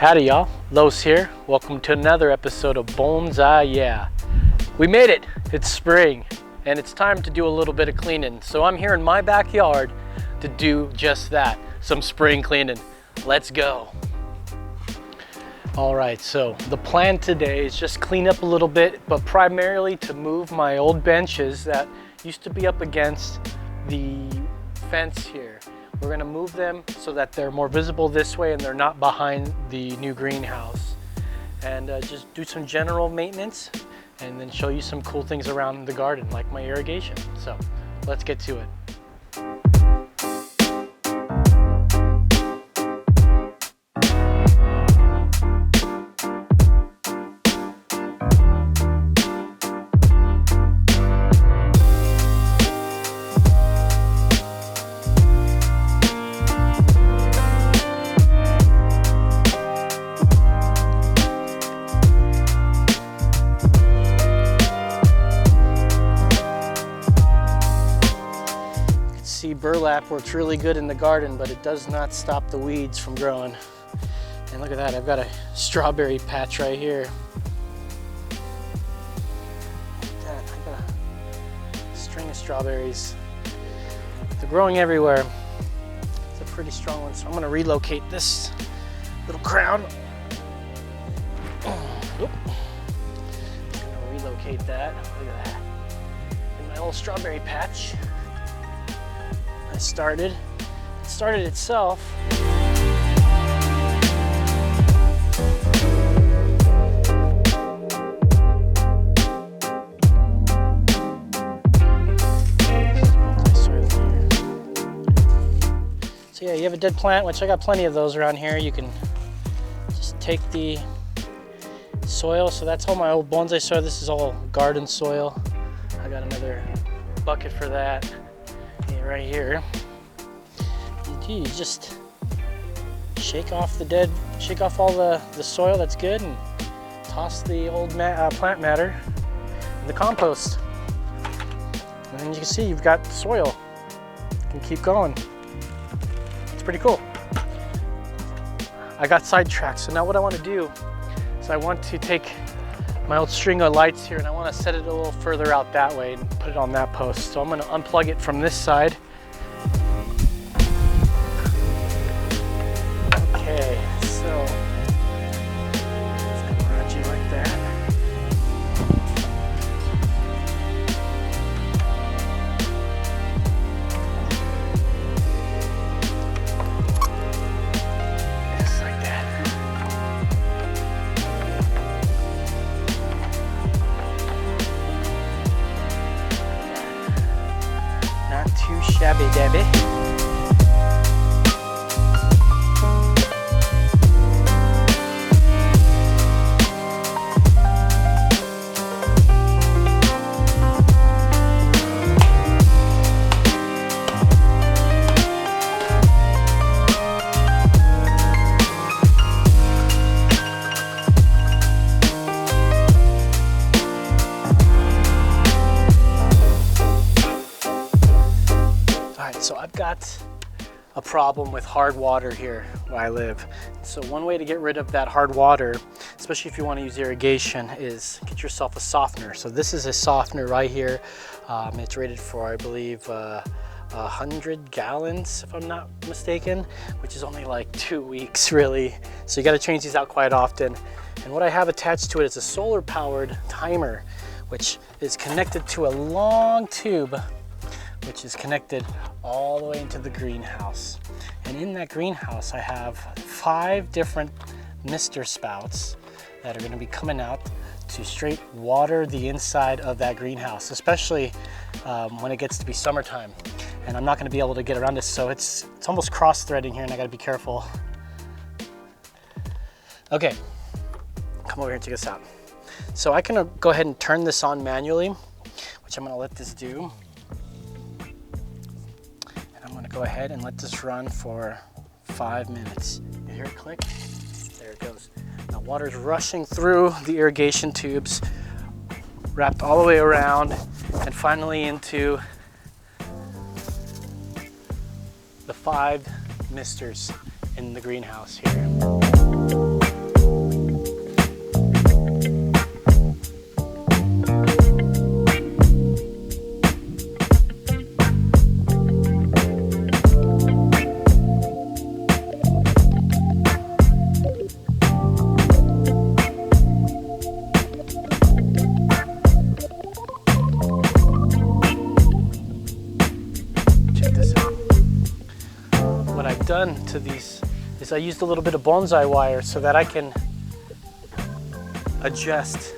Howdy y'all, Los here. Welcome to another episode of Bonsai-YEAH. We made it, it's spring, and it's time to do a little bit of cleaning. So I'm here in my backyard to do just that, some spring cleaning. Let's go. All right, so the plan today is just clean up a little bit, but primarily to move my old benches that used to be up against the fence here. We're gonna move them so that they're more visible this way and they're not behind the new greenhouse. And just do some general maintenance and then show you some cool things around the garden, like my irrigation. So let's get to it. Burlap works really good in the garden, but it does not stop the weeds from growing. And look at that, I've got a strawberry patch right here. I've got a string of strawberries. They're growing everywhere. It's a pretty strong one, so I'm gonna relocate this little crown. Oop. I'm gonna relocate that. Look at that. In my old strawberry patch. It started itself. So yeah, you have a dead plant, which I got plenty of those around here. You can just take the soil. So that's all my old bonsai soil. This is all garden soil. I got another bucket for that. Right here. You just shake off all the soil that's good and toss the old plant matter in the compost. And then you can see you've got soil. You can keep going. It's pretty cool. I got sidetracked, so now what I want to do is I want to take my old string of lights here and I want to set it a little further out that way and put it on that post. So I'm going to unplug it from this side. Okay, so it's come around you like that. Just like that. Not too shabby dabby. So I've got a problem with hard water here where I live. So one way to get rid of that hard water, especially if you want to use irrigation, is get yourself a softener. So this is a softener right here. It's rated for, I believe, 100 gallons, if I'm not mistaken, which is only like 2 weeks really. So you got to change these out quite often. And what I have attached to it is a solar powered timer, which is connected to a long tube which is connected all the way into the greenhouse. And in that greenhouse, I have 5 different mister spouts that are gonna be coming out to straight water the inside of that greenhouse, especially when it gets to be summertime. And I'm not gonna be able to get around this, so it's almost cross-threading here and I gotta be careful. Okay, come over here and check this out. So I can go ahead and turn this on manually, which I'm gonna let this do. Go ahead and let this run for 5 minutes. You hear it click? There it goes. Now water's rushing through the irrigation tubes, wrapped all the way around, and finally into the 5 misters in the greenhouse here. to these is I used a little bit of bonsai wire so that I can adjust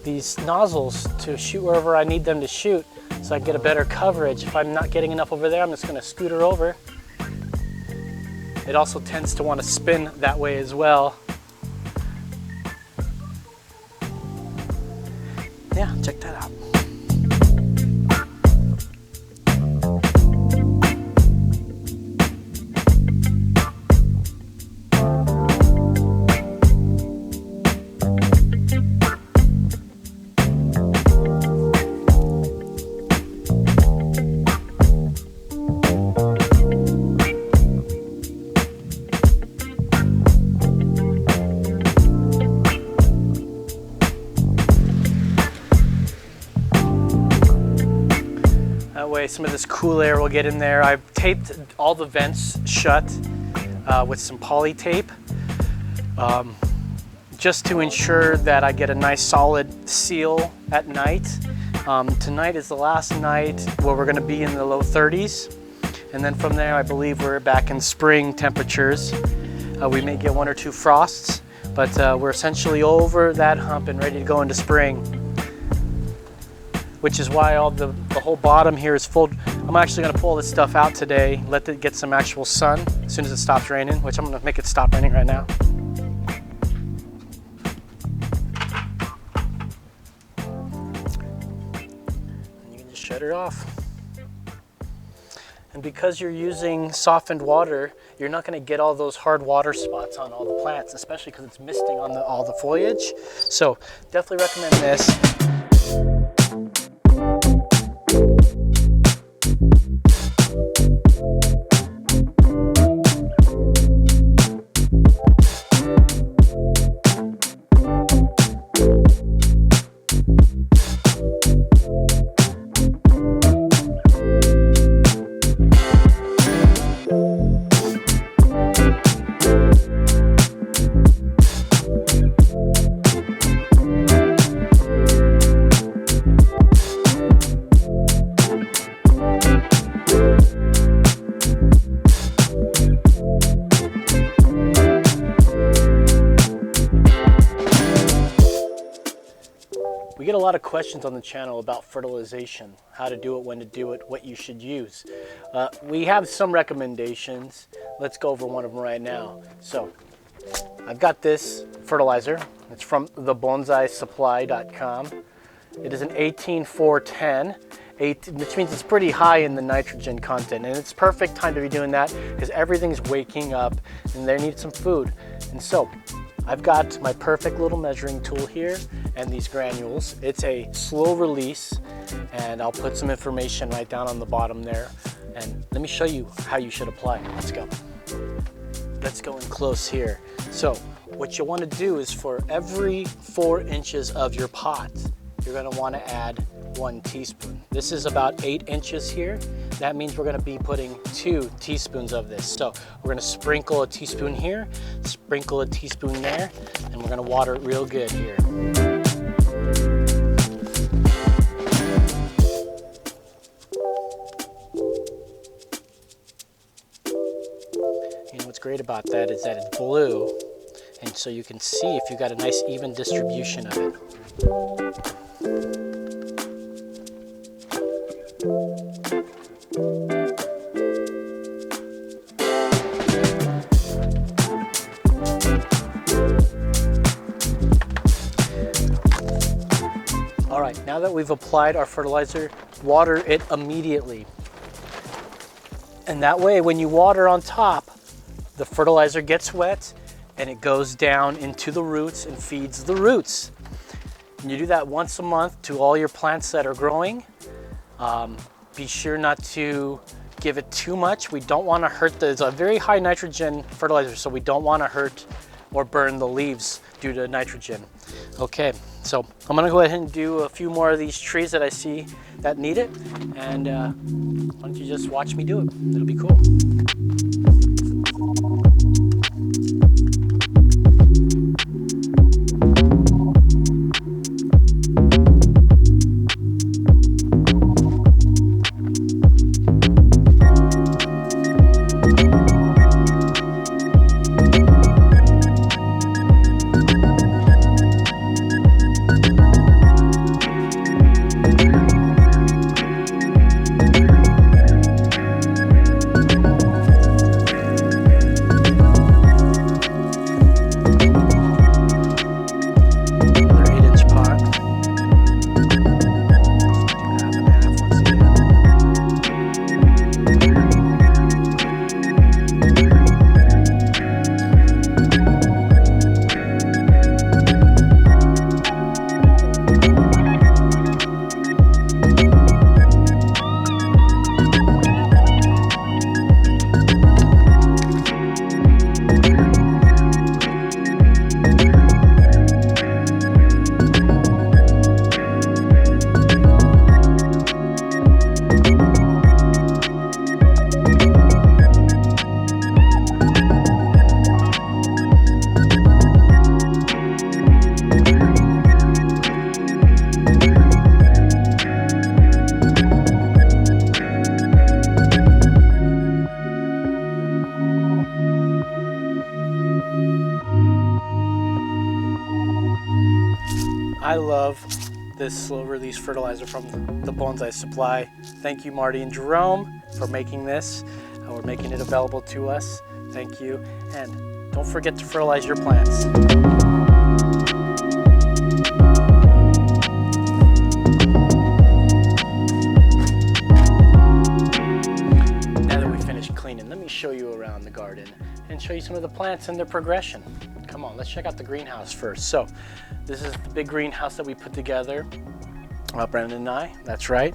these nozzles to shoot wherever I need them to shoot so I get a better coverage. If I'm not getting enough over there, I'm just going to scoot her over. It also tends to want to spin that way as well. Yeah, check that out. Some of this cool air will get in there. I've taped all the vents shut with some poly tape just to ensure that I get a nice solid seal at night. Tonight is the last night where we're going to be in the low 30s, and then from there I believe we're back in spring temperatures. We may get 1 or 2 frosts, but we're essentially over that hump and ready to go into spring, which is why all the whole bottom here is full. I'm actually going to pull this stuff out today, let it get some actual sun as soon as it stops raining, which I'm going to make it stop raining right now. And you can just shut it off. And because you're using softened water, you're not going to get all those hard water spots on all the plants, especially because it's misting on all the foliage. So definitely recommend this. We get a lot of questions on the channel about fertilization, how to do it, when to do it, what you should use. We have some recommendations. Let's go over one of them right now. So I've got this fertilizer. It's from the Bonsai-supply.com. It is an 18-4-10, which means it's pretty high in the nitrogen content, and it's perfect time to be doing that because everything's waking up and they need some food. And so I've got my perfect little measuring tool here and these granules. It's a slow release, and I'll put some information right down on the bottom there. And let me show you how you should apply it. Let's go. Let's go in close here. So what you want to do is for every 4 inches of your pot, you're going to want to add 1 teaspoon. This is about 8 inches here. That means we're going to be putting 2 teaspoons of this. So we're going to sprinkle a teaspoon here, sprinkle a teaspoon there, and we're going to water it real good here. And what's great about that is that it's blue, and so you can see if you've got a nice even distribution of it. All right, now that we've applied our fertilizer, water it immediately. And that way, when you water on top, the fertilizer gets wet and it goes down into the roots and feeds the roots. And you do that once a month to all your plants that are growing. Be sure not to give it too much. We don't want to hurt it's a very high nitrogen fertilizer, so we don't want to hurt or burn the leaves due to nitrogen. Okay, so I'm gonna go ahead and do a few more of these trees that I see that need it, and why don't you just watch me do it? It'll be cool. love this slow release fertilizer from the Bonsai Supply. Thank you, Marty and Jerome, for making this. We're making it available to us. Thank you. And don't forget to fertilize your plants. Now that we finished cleaning, let me show you around the garden and show you some of the plants and their progression. Come on, let's check out the greenhouse first. So this is the big greenhouse that we put together, Brennan and I, that's right.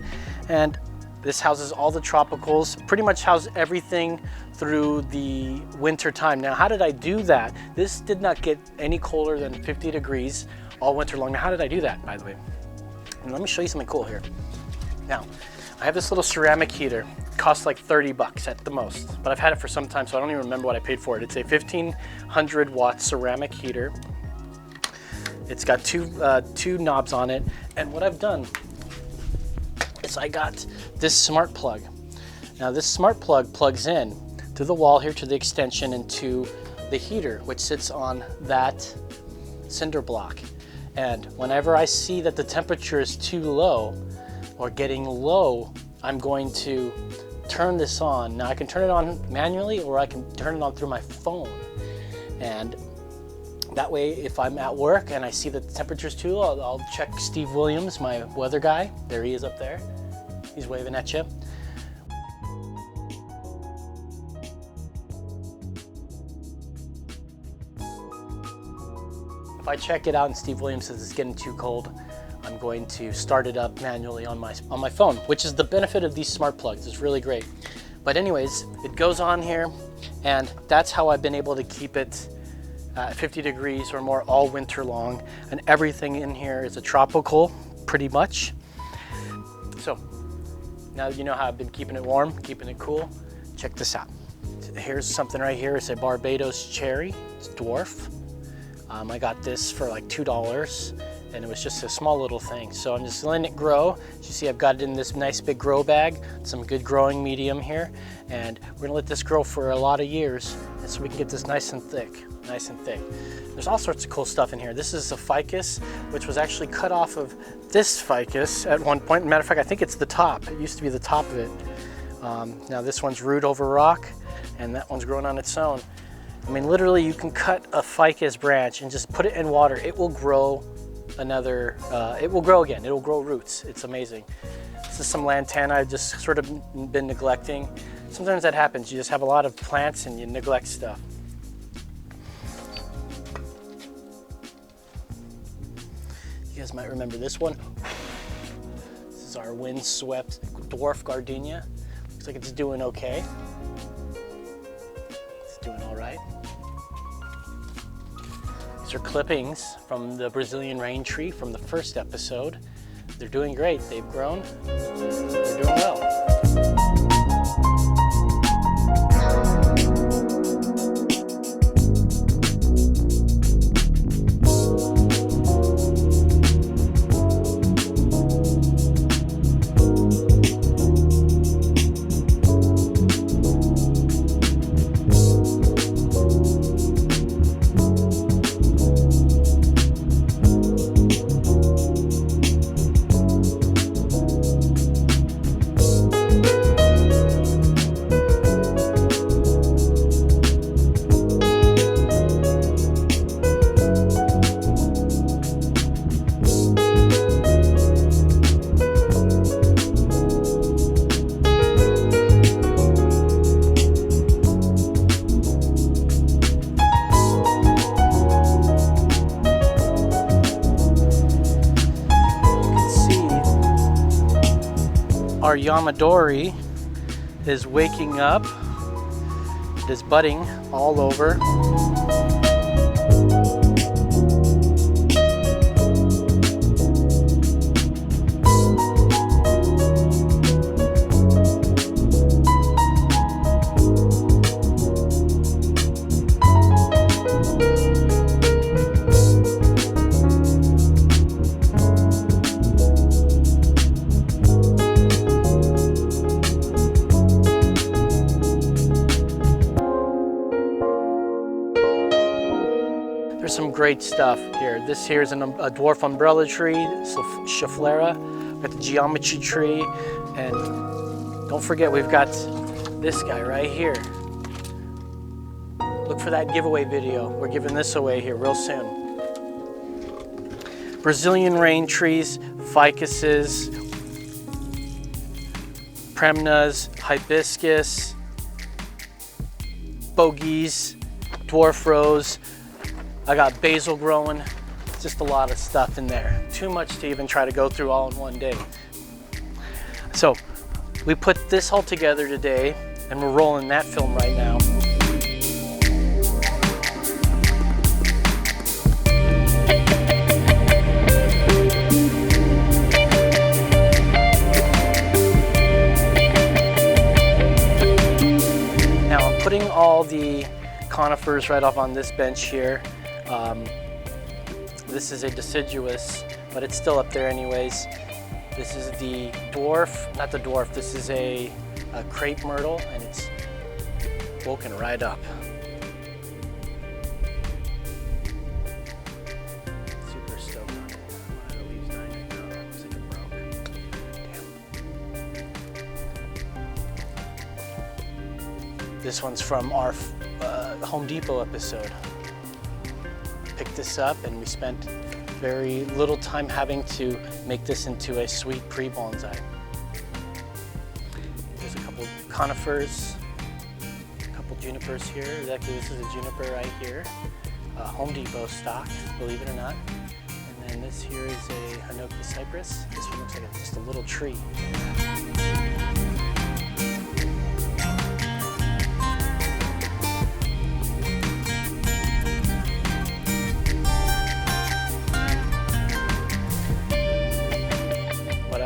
And this houses all the tropicals, pretty much houses everything through the winter time. Now, how did I do that? This did not get any colder than 50 degrees all winter long. Now, how did I do that, by the way? And let me show you something cool here. Now, I have this little ceramic heater. It costs like 30 bucks at the most, but I've had it for some time, so I don't even remember what I paid for it. It's a 1500 watt ceramic heater. It's got two knobs on it, and what I've done is I got this smart plug. Now this smart plug plugs in to the wall here, to the extension, and to the heater, which sits on that cinder block. And whenever I see that the temperature is too low or getting low, I'm going to turn this on. Now I can turn it on manually, or I can turn it on through my phone. And that way, if I'm at work and I see that the temperature's too low, I'll check Steve Williams, my weather guy. There he is up there. He's waving at you. If I check it out and Steve Williams says it's getting too cold, I'm going to start it up manually on my phone, which is the benefit of these smart plugs. It's really great. But anyways, it goes on here, and that's how I've been able to keep it 50 degrees or more all winter long, and everything in here is a tropical, pretty much. So now you know how I've been keeping it warm, keeping it cool. Check this out. Here's something right here. It's a Barbados cherry. It's Dwarf. I got this for like $2, and it was just a small little thing. So I'm just letting it grow. As you see, I've got it in this nice big grow bag, some good growing medium here, and we're gonna let this grow for a lot of years, and so we can get this nice and thick. Nice and thick. There's all sorts of cool stuff in here. This is a ficus, which was actually cut off of this ficus at one point. Matter of fact, I think it's the top. It used to be the top of it. Now this one's root over rock, and that one's growing on its own. I mean, literally, you can cut a ficus branch and just put it in water. It will grow another, it will grow again. It will grow roots. It's amazing. This is some Lantana I've just sort of been neglecting. Sometimes that happens. You just have a lot of plants and you neglect stuff. You guys might remember this one. This is our windswept dwarf gardenia. Looks like it's doing okay. It's doing all right. These are clippings from the Brazilian rain tree from the first episode. They're doing great. They've grown. They're doing well. Our Yamadori is waking up. It is budding all over. great stuff here. This here is a dwarf umbrella tree, Schefflera. We've got the geometry tree, and don't forget we've got this guy right here. Look for that giveaway video. We're giving this away here real soon. Brazilian rain trees, ficuses, premnas, hibiscus, bogeys, dwarf rose. I got basil growing. Just a lot of stuff in there. Too much to even try to go through all in one day. So we put this all together today, and we're rolling that film right now. Now I'm putting all the conifers right off on this bench here. This is a deciduous, but it's still up there anyways. This is the dwarf, not the dwarf, this is a crepe myrtle, and it's woken right up. Super stoked on it. One of the leaves dying right now. Looks like it broke. Damn. This one's from our Home Depot episode. Picked this up, and we spent very little time having to make this into a sweet pre-bonsai. There's a couple conifers, a couple junipers here. Actually, this is a juniper right here. Home Depot stock, believe it or not. And then this here is a Hinoki cypress. This one looks like it's just a little tree.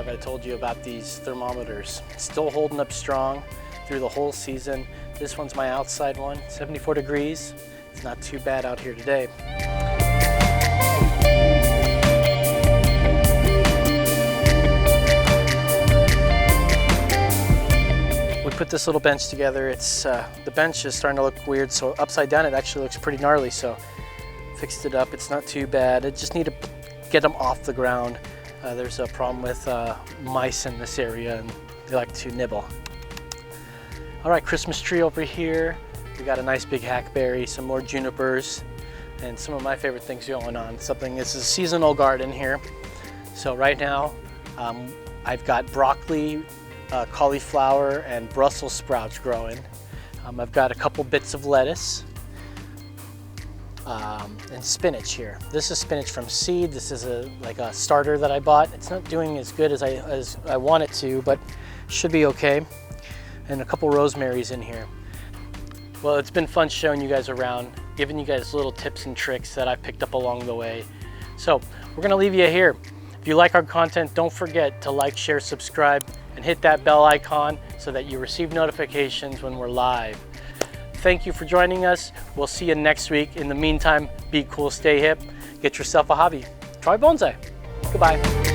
I told you about these thermometers. Still holding up strong through the whole season. This one's my outside one, 74 degrees. It's not too bad out here today. We put this little bench together. It's the bench is starting to look weird, so upside down it actually looks pretty gnarly, so fixed it up. It's not too bad. I just need to get them off the ground. There's a problem with mice in this area, and they like to nibble. All right, Christmas tree over here. We got a nice big hackberry, some more junipers, and some of my favorite things going on. This is a seasonal garden here. So right now, I've got broccoli, cauliflower, and Brussels sprouts growing. I've got a couple bits of lettuce. And spinach here. This is spinach from seed. This is like a starter that I bought. It's not doing as good as I want it to, but should be okay. And a couple rosemaries in here. Well, it's been fun showing you guys around, giving you guys little tips and tricks that I picked up along the way. So we're gonna leave you here. If you like our content, don't forget to like, share, subscribe, and hit that bell icon so that you receive notifications when we're live. Thank you for joining us. We'll see you next week. In the meantime, be cool, stay hip, get yourself a hobby. Try bonsai. Goodbye.